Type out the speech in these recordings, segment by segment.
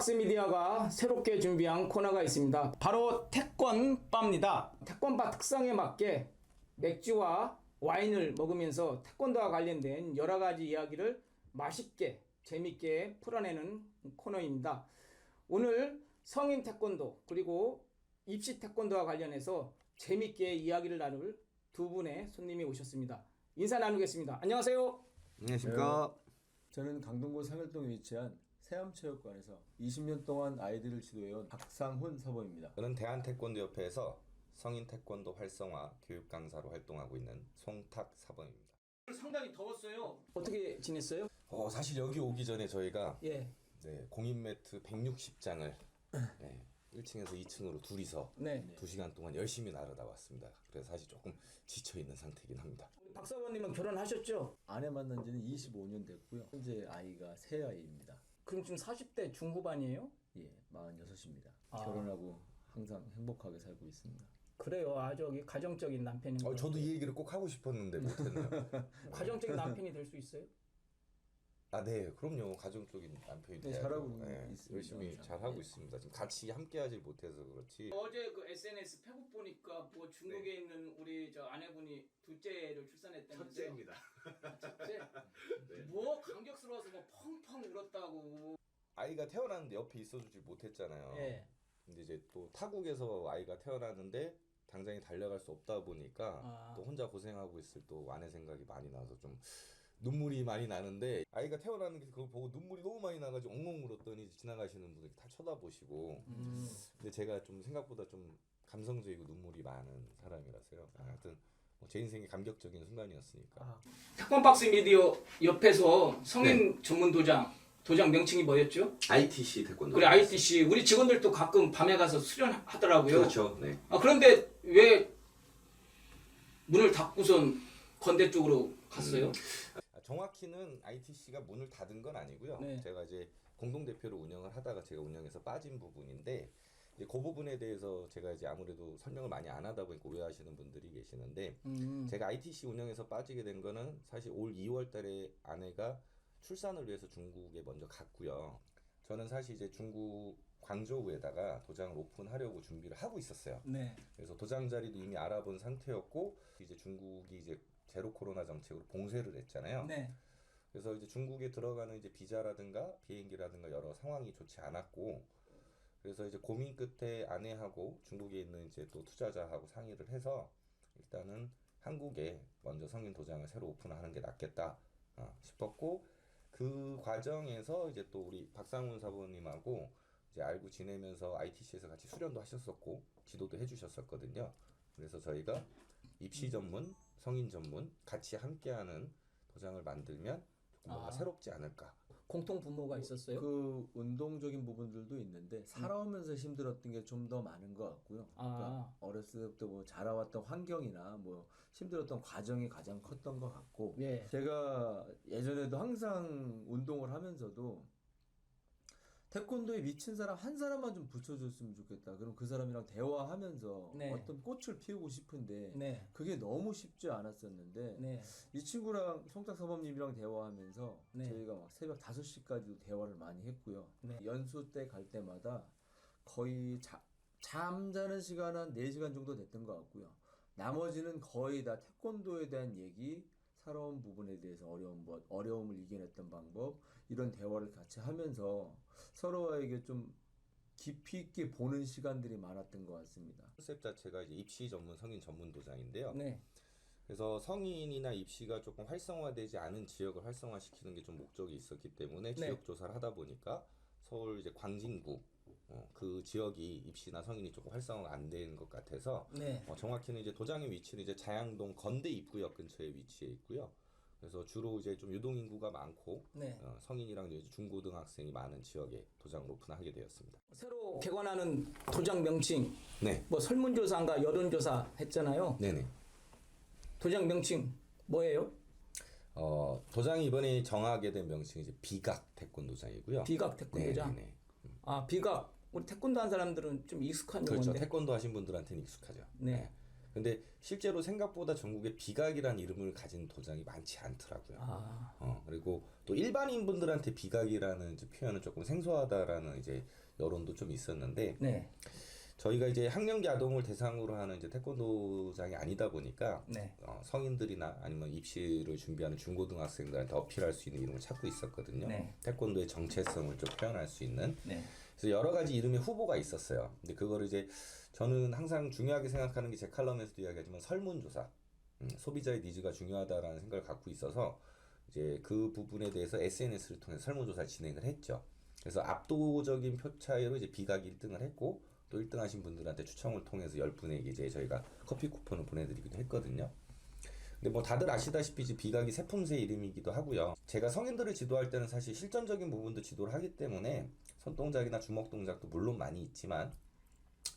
태권박스 미디어가 새롭게 준비한 코너가 있습니다. 바로 태권바입니다. 태권바 특성에 맞게 맥주와 와인을 먹으면서 태권도와 관련된 여러 가지 이야기를 맛있게 재밌게 풀어내는 코너입니다. 오늘 성인 태권도 그리고 입시 태권도와 관련해서 재밌게 이야기를 나눌 두 분의 손님이 오셨습니다. 인사 나누겠습니다. 안녕하세요. 안녕하십니까. 저는 강동구 상일동에 위치한 세암체육관에서 20년 동안 아이들을 지도해온 박상훈 사범입니다. 저는 대한태권도협회에서 성인 태권도 활성화 교육 강사로 활동하고 있는 송탁 사범입니다. 상당히 더웠어요. 어떻게 지냈어요? 사실 여기 오기 전에 저희가 예. 공인 매트 160장을 1층에서 2층으로 둘이서 네. 2시간 동안 열심히 나르다 왔습니다. 그래서 사실 조금 지쳐있는 상태이긴 합니다. 우리 박 사모님은 결혼하셨죠? 아내 만난 지는 25년 됐고요. 현재 아이가 세 아이입니다. 그럼 지금 40대 중후반이에요? 예, 46입니다. 아. 결혼하고 항상 행복하게 살고 있습니다. 그래요. 아주 가정적인 남편인 것 저도 같아요. 이 얘기를 꼭 하고 싶었는데 못했네요. 가정적인 남편이 될 수 있어요? 네, 그럼요. 가정적인 남편이 네, 돼야죠. 잘하고 있습니다. 열심히 항상. 잘하고 네. 있습니다. 지금 같이 함께하지 못해서 그렇지. 어제 그 SNS 페북 보니까 뭐 중국에 있는 우리 저 아내분이 둘째를 출산했다면서요? 첫째? 뭐 감격스러워서 뭐 펑펑 울었다고. 아이가 태어났는데 옆에 있어주지 못했잖아요. 예. 근데 이제 또 타국에서 아이가 태어났는데 당장에 달려갈 수 없다 보니까 또 혼자 고생하고 있을 또 아내 생각이 많이 나서 좀 눈물이 많이 나는데, 아이가 태어나는 게 그걸 보고 눈물이 너무 많이 나가지고 엉엉 울었더니 지나가시는 분들이 다 쳐다보시고. 근데 제가 좀 생각보다 좀 감성적이고 눈물이 많은 사람이라서요. 하여튼 제 인생의 감격적인 순간이었으니까. 태권박스 미디어 옆에서 성인 전문 도장 명칭이 뭐였죠? ITC 태권도. 그래, ITC. 우리 직원들도 가끔 밤에 가서 수련하더라고요. 그렇죠. 네. 그런데 왜 문을 닫고선 건대 쪽으로 갔어요? 정확히는 ITC가 문을 닫은 건 아니고요. 네. 제가 이제 공동대표로 운영을 하다가 제가 운영에서 빠진 부분인데, 이제 그 부분에 대해서 제가 이제 아무래도 설명을 많이 안 하다 보니까 오해하시는 분들이 계시는데, 제가 ITC 운영에서 빠지게 된 거는 사실 올 2월 달에 아내가 출산을 위해서 중국에 먼저 갔고요. 저는 사실 이제 중국 광저우에다가 도장을 오픈하려고 준비를 하고 있었어요. 네. 그래서 도장 자리도 이미 알아본 상태였고, 이제 중국이 이제 제로 코로나 정책으로 봉쇄를 했잖아요. 네. 그래서 이제 중국에 들어가는 이제 비자라든가 비행기라든가 여러 상황이 좋지 않았고, 그래서 이제 고민 끝에 아내하고 중국에 있는 이제 또 투자자하고 상의를 해서 일단은 한국에 먼저 성인 도장을 새로 오픈하는 게 낫겠다 싶었고, 그 과정에서 이제 또 우리 박상훈 사부님하고 이제 알고 지내면서 ITC에서 같이 수련도 하셨었고 지도도 해주셨었거든요. 그래서 저희가 입시 전문, 성인 전문 같이 함께하는 도장을 만들면 조금 뭔가 새롭지 않을까. 공통 분모가 있었어요? 그 운동적인 부분들도 있는데 살아오면서 힘들었던 게 좀 더 많은 것 같고요. 그러니까 어렸을 때부터 뭐 자라왔던 환경이나 뭐 힘들었던 과정이 가장 컸던 것 같고, 예. 제가 예전에도 항상 운동을 하면서도 태권도에 미친 사람 한 사람만 좀 붙여줬으면 좋겠다. 그럼 그 사람이랑 대화하면서 네. 어떤 꽃을 피우고 싶은데 네. 그게 너무 쉽지 않았었는데, 네. 이 친구랑 송탁 사범님이랑 대화하면서 네. 저희가 막 새벽 5시까지도 대화를 많이 했고요. 네. 연수 때 갈 때마다 거의 잠자는 시간 한 4시간 정도 됐던 것 같고요. 나머지는 거의 다 태권도에 대한 얘기, 살아온 부분에 대해서 어려움을 이겨냈던 방법, 이런 대화를 같이 하면서 서로에게 좀 깊이 있게 보는 시간들이 많았던 것 같습니다. 컨셉 자체가 이제 입시 전문, 성인 전문 도장인데요. 네. 그래서 성인이나 입시가 조금 활성화되지 않은 지역을 활성화시키는 게 좀 목적이 있었기 때문에 지역 조사를 하다 보니까 서울 이제 광진구 그 지역이 입시나 성인이 조금 활성화가 안 된 것 같아서 네. 정확히는 이제 도장의 위치는 이제 자양동 건대 입구역 근처에 위치해 있고요. 그래서 주로 이제 좀 유동 인구가 많고 네. 성인이랑 이제 중고등학생이 많은 지역에 도장을 오픈하게 되었습니다. 새로 개관하는 도장 명칭, 네, 뭐 설문조사인가 여론조사 했잖아요. 네네. 도장 명칭 뭐예요? 도장이 이번에 정하게 된 명칭이 이제 비각 태권도장이고요. 비각 태권도장. 네네. 비각. 우리 태권도 한 사람들은 좀 익숙한 그렇죠. 용어인데. 태권도 하신 분들한테는 익숙하죠. 네. 근데 실제로 생각보다 전국에 비각이라는 이름을 가진 도장이 많지 않더라고요. 그리고 또 일반인 분들한테 비각이라는 이제 표현은 조금 생소하다라는 이제 여론도 좀 있었는데 네. 저희가 이제 학령기 아동을 대상으로 하는 이제 태권도장이 아니다 보니까 네. 성인들이나 아니면 입시를 준비하는 중고등학생들한테 어필할 수 있는 이름을 찾고 있었거든요. 네. 태권도의 정체성을 좀 표현할 수 있는. 네. 그래서 여러 가지 이름의 후보가 있었어요. 근데 그거를 이제 저는 항상 중요하게 생각하는 게 제 칼럼에서도 이야기하지만 설문조사, 소비자의 니즈가 중요하다라는 생각을 갖고 있어서 이제 그 부분에 대해서 SNS를 통해서 설문조사를 진행을 했죠. 그래서 압도적인 표 차이로 이제 비각이 1등을 했고 또 1등 하신 분들한테 추첨을 통해서 10분에게 이제 저희가 커피 쿠폰을 보내드리기도 했거든요. 근데 뭐 다들 아시다시피 이제 비각이 세품새 이름이기도 하고요. 제가 성인들을 지도할 때는 사실 실전적인 부분도 지도를 하기 때문에 손동작이나 주먹 동작도 물론 많이 있지만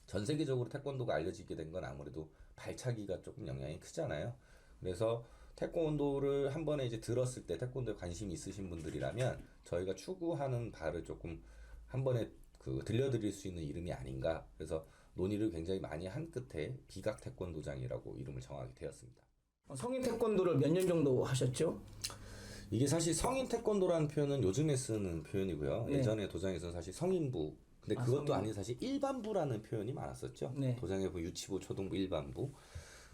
전 세계적으로 태권도가 알려지게 된 건 아무래도 발차기가 조금 영향이 크잖아요. 그래서 태권도를 한 번에 이제 들었을 때 태권도에 관심이 있으신 분들이라면 저희가 추구하는 바를 조금 한 번에 들려드릴 수 있는 이름이 아닌가. 그래서 논의를 굉장히 많이 한 끝에 비각 태권도장이라고 이름을 정하게 되었습니다. 성인 태권도를 몇 년 정도 하셨죠? 이게 사실 성인 태권도라는 표현은 요즘에 쓰는 표현이고요. 네. 예전에 도장에서는 사실 성인부. 근데 그것도 성인부. 아닌 사실 일반부라는 표현이 많았었죠. 네. 도장에 보면 유치부, 초등부, 일반부.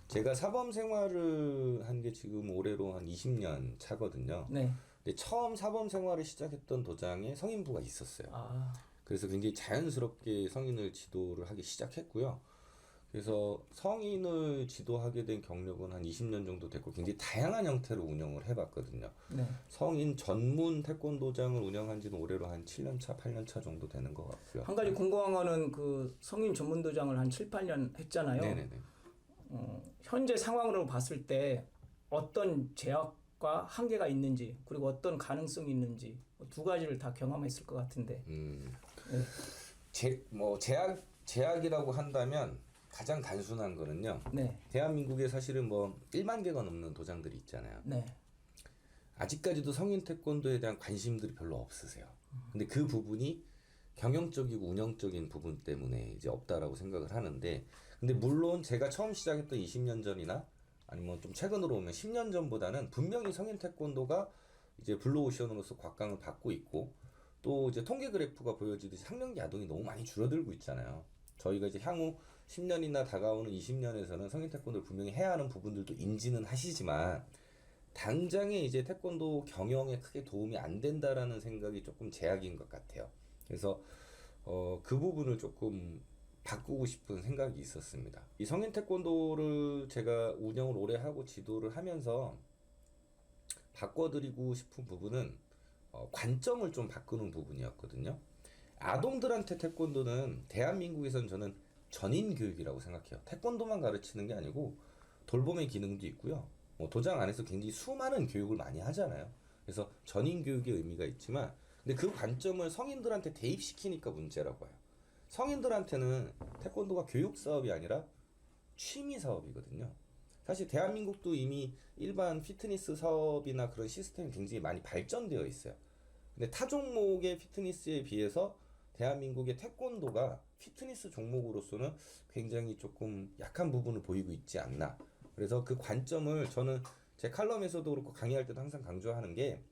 제가 사범 생활을 한 게 지금 올해로 한 20년 차거든요. 네. 근데 처음 사범 생활을 시작했던 도장에 성인부가 있었어요. 그래서 굉장히 자연스럽게 성인을 지도를 하기 시작했고요. 그래서 성인을 지도하게 된 경력은 한 20년 정도 됐고 굉장히 다양한 형태로 운영을 해봤거든요. 네. 성인 전문 태권도장을 운영한 지는 올해로 한 7년 차, 8년 차 정도 되는 것 같고요. 한 가지 궁금한 거는 그 성인 전문 도장을 한 7, 8년 했잖아요. 네네네. 현재 상황으로 봤을 때 어떤 제약과 한계가 있는지 그리고 어떤 가능성이 있는지 두 가지를 다 경험했을 것 같은데. 제약이라고 한다면 가장 단순한 거는요. 네. 대한민국에 사실은 뭐 1만 개가 넘는 도장들이 있잖아요. 네. 아직까지도 성인 태권도에 대한 관심들이 별로 없으세요. 근데 그 부분이 경영적이고 운영적인 부분 때문에 이제 없다라고 생각을 하는데, 근데 물론 제가 처음 시작했던 20년 전이나 아니면 좀 최근으로 오면 10년 전보다는 분명히 성인 태권도가 이제 블루오션으로서 곽강을 받고 있고, 또 이제 통계 그래프가 보여지듯이 학령기 아동이 너무 많이 줄어들고 있잖아요. 저희가 이제 향후 10년이나 다가오는 20년에서는 성인 태권도를 분명히 해야 하는 부분들도 인지는 하시지만 당장에 이제 태권도 경영에 크게 도움이 안 된다라는 생각이 조금 제약인 것 같아요. 그래서 그 부분을 조금 바꾸고 싶은 생각이 있었습니다. 이 성인 태권도를 제가 운영을 오래 하고 지도를 하면서 바꿔드리고 싶은 부분은 관점을 좀 바꾸는 부분이었거든요. 아동들한테 태권도는 대한민국에선 저는 전인 교육이라고 생각해요. 태권도만 가르치는 게 아니고 돌봄의 기능도 있고요. 뭐 도장 안에서 굉장히 수많은 교육을 많이 하잖아요. 그래서 전인 교육의 의미가 있지만, 근데 그 관점을 성인들한테 대입시키니까 문제라고 해요. 성인들한테는 태권도가 교육 사업이 아니라 취미 사업이거든요. 사실 대한민국도 이미 일반 피트니스 사업이나 그런 시스템이 굉장히 많이 발전되어 있어요. 근데 타 종목의 피트니스에 비해서 대한민국의 태권도가 피트니스 종목으로서는 굉장히 조금 약한 부분을 보이고 있지 않나. 그래서 그 관점을 저는 제 칼럼에서도 그렇고 강의할 때도 항상 강조하는 게,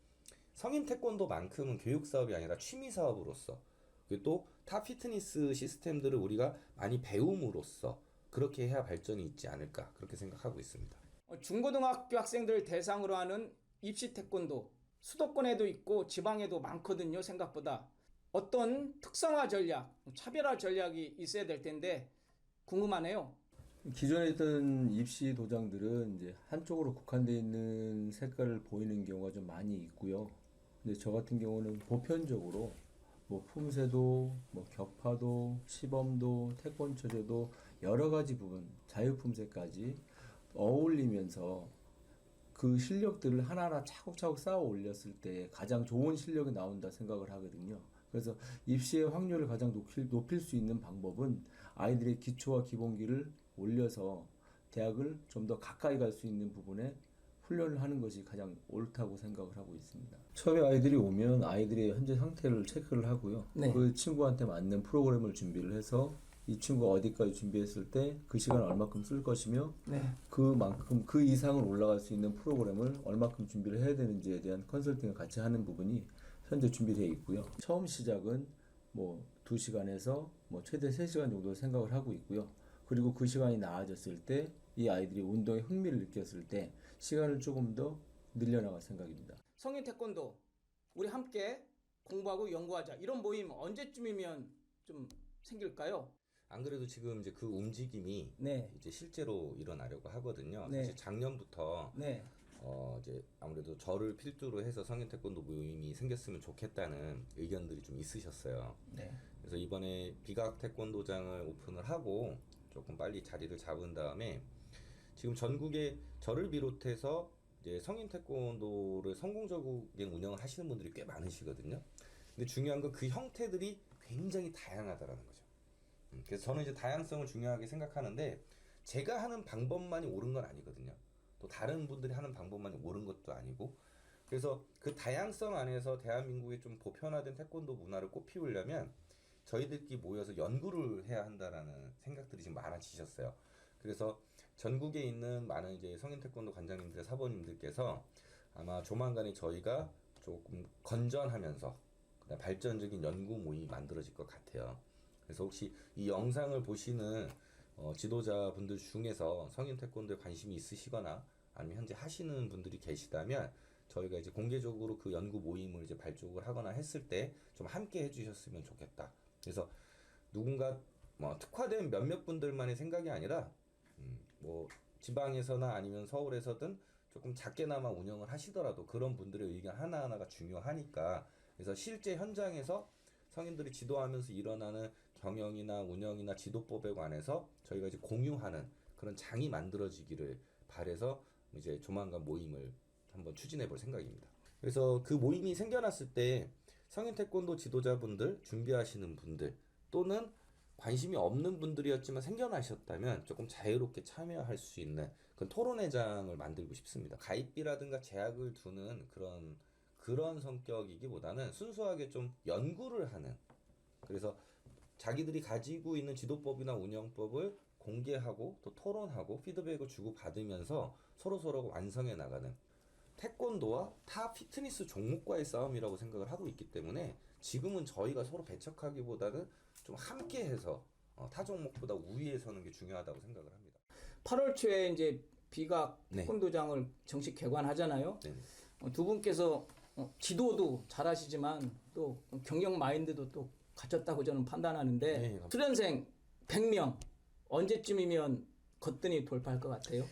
성인 태권도만큼은 교육 사업이 아니라 취미 사업으로서, 그리고 또 타 피트니스 시스템들을 우리가 많이 배움으로써 그렇게 해야 발전이 있지 않을까, 그렇게 생각하고 있습니다. 중고등학교 학생들 대상으로 하는 입시 태권도 수도권에도 있고 지방에도 많거든요. 생각보다. 어떤 특성화 전략, 차별화 전략이 있어야 될 텐데 궁금하네요. 기존에 있던 입시 도장들은 이제 한쪽으로 국한되어 있는 색깔을 보이는 경우가 좀 많이 있고요. 근데 저 같은 경우는 보편적으로 뭐 품새도, 뭐 격파도, 시범도, 태권처제도 여러 가지 부분, 자유품새까지 어울리면서 그 실력들을 하나하나 차곡차곡 쌓아 올렸을 때 가장 좋은 실력이 나온다 생각을 하거든요. 그래서 입시의 확률을 가장 높일 수 있는 방법은 아이들의 기초와 기본기를 올려서 대학을 좀 더 가까이 갈 수 있는 부분에 훈련을 하는 것이 가장 옳다고 생각을 하고 있습니다. 처음에 아이들이 오면 아이들의 현재 상태를 체크를 하고요. 네. 그 친구한테 맞는 프로그램을 준비를 해서 이 친구가 어디까지 준비했을 때 그 시간을 얼마큼 쓸 것이며 네. 그만큼 그 이상을 올라갈 수 있는 프로그램을 얼마큼 준비를 해야 되는지에 대한 컨설팅을 같이 하는 부분이 현재 준비되어 있고요. 처음 시작은 뭐 2시간에서 뭐 최대 3시간 정도 생각을 하고 있고요. 그리고 그 시간이 나아졌을 때 이 아이들이 운동에 흥미를 느꼈을 때 시간을 조금 더 늘려나갈 생각입니다. 성인 태권도 우리 함께 공부하고 연구하자. 이런 모임 언제쯤이면 좀 생길까요? 안 그래도 지금 이제 그 움직임이 네. 이제 실제로 일어나려고 하거든요. 네. 사실 작년부터 네. 이제 아무래도 저를 필두로 해서 성인 태권도 모임이 생겼으면 좋겠다는 의견들이 좀 있으셨어요. 네. 그래서 이번에 비각 태권도장을 오픈을 하고 조금 빨리 자리를 잡은 다음에 지금 전국에 저를 비롯해서 이제 성인 태권도를 성공적으로 운영을 하시는 분들이 꽤 많으시거든요. 근데 중요한 건 그 형태들이 굉장히 다양하다라는 거죠. 그래서 저는 이제 다양성을 중요하게 생각하는데 제가 하는 방법만이 옳은 건 아니거든요. 또 다른 분들이 하는 방법만이 옳은 것도 아니고 그래서 그 다양성 안에서 대한민국의 좀 보편화된 태권도 문화를 꽃피우려면 저희들끼리 모여서 연구를 해야 한다라는 생각들이 지금 많아지셨어요. 그래서 전국에 있는 많은 이제 성인 태권도 관장님들, 사범님들께서 아마 조만간에 저희가 조금 건전하면서 발전적인 연구 모임이 만들어질 것 같아요. 그래서 혹시 이 영상을 보시는 지도자분들 중에서 성인 태권도에 관심이 있으시거나 아니면 현재 하시는 분들이 계시다면 저희가 이제 공개적으로 그 연구 모임을 이제 발족을 하거나 했을 때 좀 함께 해주셨으면 좋겠다. 그래서 누군가 뭐 특화된 몇몇 분들만의 생각이 아니라 뭐 지방에서나 아니면 서울에서든 조금 작게나마 운영을 하시더라도 그런 분들의 의견 하나하나가 중요하니까 그래서 실제 현장에서 성인들이 지도하면서 일어나는 경영이나 운영이나 지도법에 관해서 저희가 이제 공유하는 그런 장이 만들어지기를 바라서 이제 조만간 모임을 한번 추진해 볼 생각입니다. 그래서 그 모임이 생겨났을 때 성인 태권도 지도자분들, 준비하시는 분들 또는 관심이 없는 분들이었지만 생겨나셨다면 조금 자유롭게 참여할 수 있는 그런 토론회장을 만들고 싶습니다. 가입비라든가 제약을 두는 그런 성격이기보다는 순수하게 좀 연구를 하는 그래서 자기들이 가지고 있는 지도법이나 운영법을 공개하고 또 토론하고 피드백을 주고 받으면서 서로서로 완성해 나가는 태권도와 타 피트니스 종목과의 싸움이라고 생각을 하고 있기 때문에 지금은 저희가 서로 배척하기보다는 좀 함께해서 타 종목보다 우위에 서는 게 중요하다고 생각을 합니다. 8월 초에 이제 비각 네. 태권도장을 정식 개관하잖아요. 네. 두 분께서 지도도 잘하시지만 또 경영 마인드도 또 갖췄다고 저는 판단하는데 네, 수련생 100명 언제쯤이면 거뜬히 돌파할 것 같아요?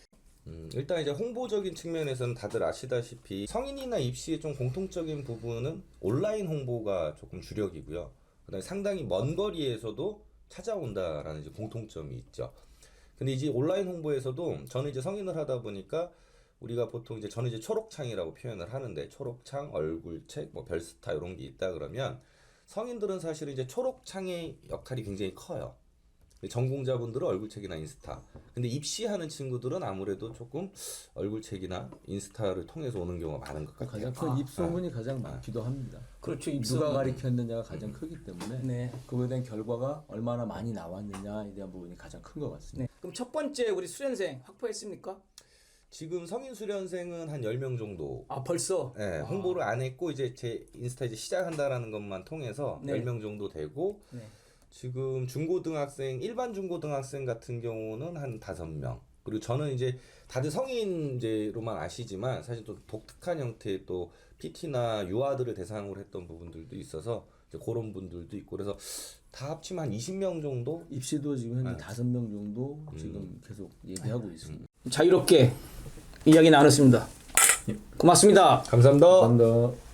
일단 이제 홍보적인 측면에서는 다들 아시다시피 성인이나 입시의 좀 공통적인 부분은 온라인 홍보가 조금 주력이고요. 그다음에 상당히 먼 거리에서도 찾아온다라는 이제 공통점이 있죠. 근데 이제 온라인 홍보에서도 저는 이제 성인을 하다 보니까 우리가 보통 이제 저는 이제 초록창이라고 표현을 하는데 초록창, 얼굴책, 뭐 별스타 이런 게 있다 그러면 성인들은 사실은 이제 초록창의 역할이 굉장히 커요. 전공자분들은 얼굴책이나 인스타. 근데 입시하는 친구들은 아무래도 조금 얼굴책이나 인스타를 통해서 오는 경우가 많은 것 같아요. 가장 큰 입소문이 가장 많기도 합니다. 그렇죠. 누가 가르쳤느냐가 가장 크기 때문에 네. 그거에 대한 결과가 얼마나 많이 나왔느냐에 대한 부분이 가장 큰 것 같습니다. 네. 그럼 첫 번째 우리 수련생 확보했습니까? 지금 성인 수련생은 한 10명 정도 아 벌써? 네, 홍보를 안 했고 이제 제 인스타 이제 시작한다라는 것만 통해서 네. 10명 정도 되고 네. 지금 중고등학생 일반 중고등학생 같은 경우는 한 5명. 그리고 저는 이제 다들 성인제로만 아시지만 사실 또 독특한 형태의 또 PT나 유아들을 대상으로 했던 부분들도 있어서 이제 그런 분들도 있고 그래서 다 합치면 한 20명 정도? 입시도 지금 현재 5명 정도 지금 계속 얘기하고 있습니다. 자유롭게 이야기 나눴습니다. 고맙습니다. 감사합니다. 감사합니다.